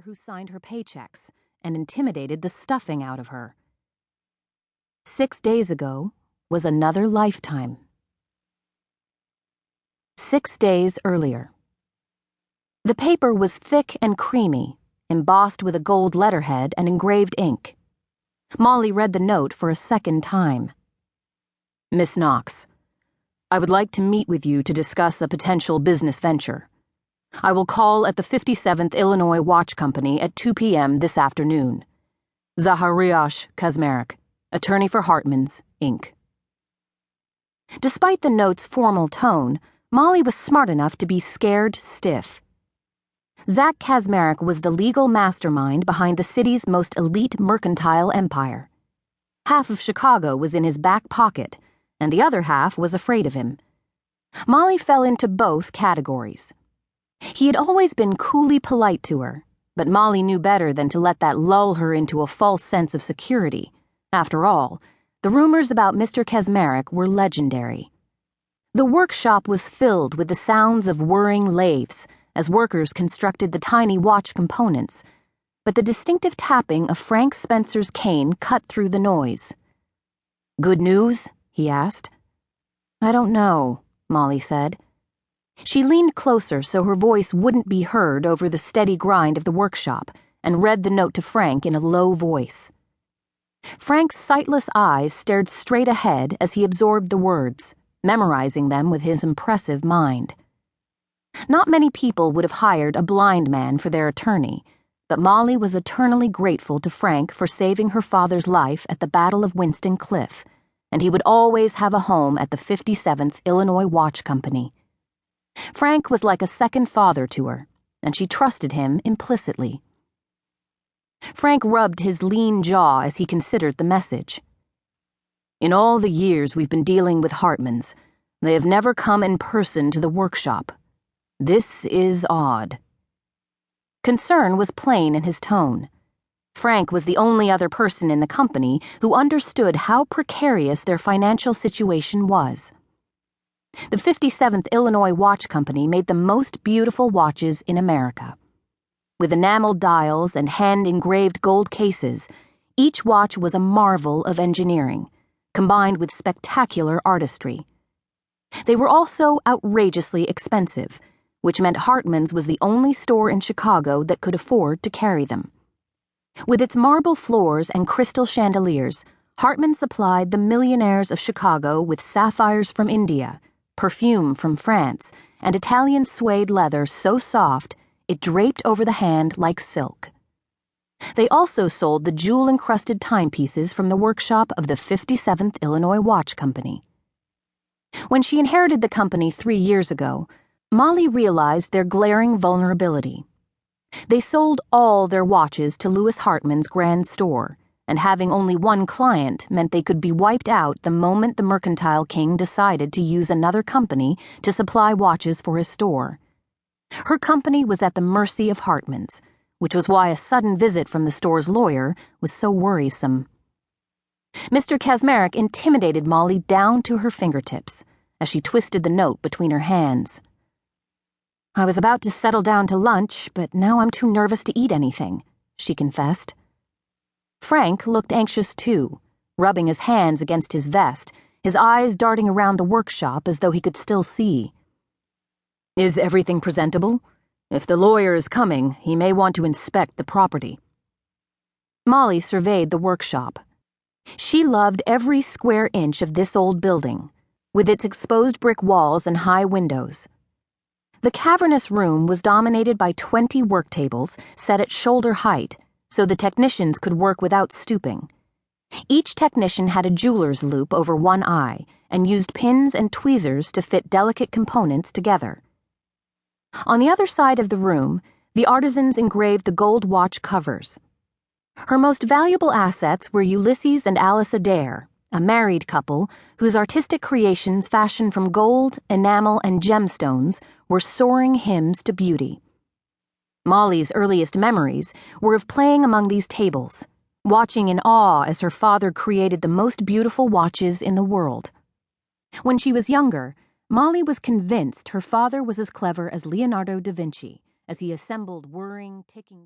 clerk who signed her paychecks and intimidated the stuffing out of her. 6 days ago was another lifetime. 6 days earlier. The paper was thick and creamy, embossed with a gold letterhead and engraved ink. Mollie read the note for a second time. Miss Knox, I would like to meet with you to discuss a potential business venture. I will call at the 57th Illinois Watch Company at 2 p.m. this afternoon. Zack Kazmarek, attorney for Hartman's, Inc. Despite the note's formal tone, Mollie was smart enough to be scared stiff. Zack Kazmarek was the legal mastermind behind the city's most elite mercantile empire. Half of Chicago was in his back pocket, and the other half was afraid of him. Mollie fell into both categories. He had always been coolly polite to her, but Mollie knew better than to let that lull her into a false sense of security. After all, the rumors about Mr. Kazmarek were legendary. The workshop was filled with the sounds of whirring lathes as workers constructed the tiny watch components, but the distinctive tapping of Frank Spencer's cane cut through the noise. "Good news?" he asked. "I don't know," Mollie said. She leaned closer so her voice wouldn't be heard over the steady grind of the workshop and read the note to Frank in a low voice. Frank's sightless eyes stared straight ahead as he absorbed the words, memorizing them with his impressive mind. Not many people would have hired a blind man for their attorney, but Mollie was eternally grateful to Frank for saving her father's life at the Battle of Winston Cliff, and he would always have a home at the 57th Illinois Watch Company. Frank was like a second father to her, and she trusted him implicitly. Frank rubbed his lean jaw as he considered the message. In all the years we've been dealing with Hartmans, they have never come in person to the workshop. This is odd. Concern was plain in his tone. Frank was the only other person in the company who understood how precarious their financial situation was. The 57th Illinois Watch Company made the most beautiful watches in America. With enameled dials and hand-engraved gold cases, each watch was a marvel of engineering, combined with spectacular artistry. They were also outrageously expensive, which meant Hartman's was the only store in Chicago that could afford to carry them. With its marble floors and crystal chandeliers, Hartman supplied the millionaires of Chicago with sapphires from India, perfume from France, and Italian suede leather so soft it draped over the hand like silk. They also sold the jewel-encrusted timepieces from the workshop of the 57th Illinois Watch Company. When she inherited the company 3 years ago, Mollie realized their glaring vulnerability. They sold all their watches to Louis Hartman's grand store, and having only one client meant they could be wiped out the moment the mercantile king decided to use another company to supply watches for his store. Her company was at the mercy of Hartman's, which was why a sudden visit from the store's lawyer was so worrisome. Mr. Kazmarek intimidated Mollie down to her fingertips as she twisted the note between her hands. "I was about to settle down to lunch, but now I'm too nervous to eat anything," she confessed. Frank looked anxious too, rubbing his hands against his vest, his eyes darting around the workshop as though he could still see. "Is everything presentable? If the lawyer is coming, he may want to inspect the property." Mollie surveyed the workshop. She loved every square inch of this old building, with its exposed brick walls and high windows. The cavernous room was dominated by 20 work tables set at shoulder height, so the technicians could work without stooping. Each technician had a jeweler's loop over one eye and used pins and tweezers to fit delicate components together. On the other side of the room, the artisans engraved the gold watch covers. Her most valuable assets were Ulysses and Alice Adair, a married couple whose artistic creations fashioned from gold, enamel, and gemstones were soaring hymns to beauty. Mollie's earliest memories were of playing among these tables, watching in awe as her father created the most beautiful watches in the world. When she was younger, Mollie was convinced her father was as clever as Leonardo da Vinci as he assembled whirring, ticking